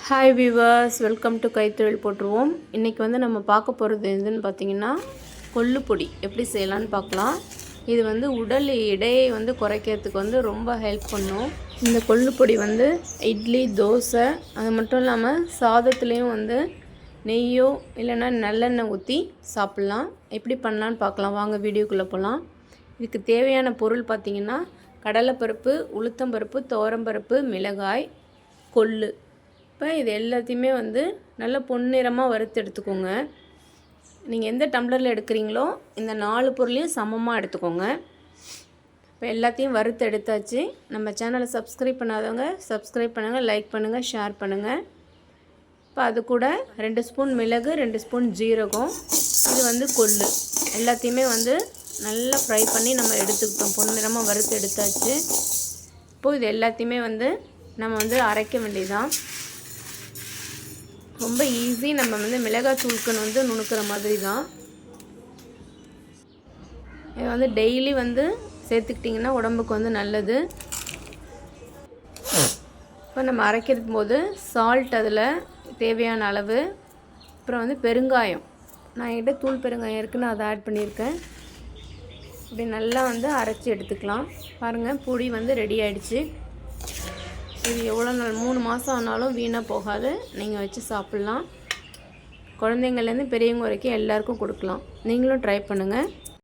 Hi viewers, welcome to கைத்தொழில் போட்டுருவோம். இன்றைக்கி வந்து நம்ம பார்க்க போகிறது எதுன்னு பார்த்திங்கன்னா கொள்ளு பொடி எப்படி செய்யலான்னு பார்க்கலாம். இது வந்து உடல் எடையை வந்து குறைக்கிறதுக்கு வந்து ரொம்ப ஹெல்ப் பண்ணும். இந்த கொள்ளு பொடி வந்து இட்லி, தோசை, அது மட்டும் இல்லாமல் சாதத்துலேயும் வந்து நெய்யோ இல்லைன்னா நல்லெண்ணெய் ஊற்றி சாப்பிட்லாம். எப்படி பண்ணலான்னு பார்க்கலாம். வாங்க வீடியோக்குள்ளே போகலாம். இதுக்கு தேவையான பொருள் பார்த்திங்கன்னா கடலைப்பருப்பு, உளுத்தம்பருப்பு, துவரம்பருப்பு, மிளகாய், கொள்ளு. இப்போ இது எல்லாத்தையுமே வந்து நல்லா பொன்னிறமாக வறுத்து எடுத்துக்கோங்க. நீங்கள் எந்த டம்ளரில் எடுக்கிறீங்களோ இந்த 4 பொருளையும் சமமாக எடுத்துக்கோங்க. இப்போ எல்லாத்தையும் வறுத்து எடுத்தாச்சு. நம்ம சேனலை சப்ஸ்கிரைப் பண்ணாதவங்க சப்ஸ்கிரைப் பண்ணுங்கள், லைக் பண்ணுங்கள், ஷேர் பண்ணுங்கள். இப்போ அது கூட 2 ஸ்பூன் மிளகு, 2 ஸ்பூன் ஜீரகம், இது வந்து கொள்ளு, எல்லாத்தையுமே வந்து நல்லா ஃப்ரை பண்ணி நம்ம எடுத்துக்கிட்டோம். பொன்னிறமாக வறுத்து எடுத்தாச்சு. இப்போது இது எல்லாத்தையுமே வந்து நம்ம வந்து அரைக்க வேண்டியதுதான். ரொம்ப ஈஸி. நம்ம வந்து மிளகாய் தூள்க்குன்னு வந்து நுணுக்கிற மாதிரி தான். இதை வந்து டெய்லி வந்து சேர்த்துக்கிட்டிங்கன்னா உடம்புக்கு வந்து நல்லது. இப்போ நம்ம அரைக்கிறது போது சால்ட் அதில் தேவையான அளவு, அப்புறம் வந்து பெருங்காயம், நான் என்கிட்ட தூள் பெருங்காயம் இருக்குன்னு அதை ஆட் பண்ணியிருக்கேன். இப்படி நல்லா வந்து அரைச்சி எடுத்துக்கலாம். பாருங்கள், பொடி வந்து ரெடி ஆகிடுச்சு. இது எவ்வளோ நாள், 3 மாதம் ஆனாலும் வீணாக போகாது. நீங்கள் வச்சு சாப்பிட்லாம். குழந்தைங்கள்லேருந்து பெரியவங்க வரைக்கும் எல்லாருக்கும் கொடுக்கலாம். நீங்களும் ட்ரை பண்ணுங்கள்.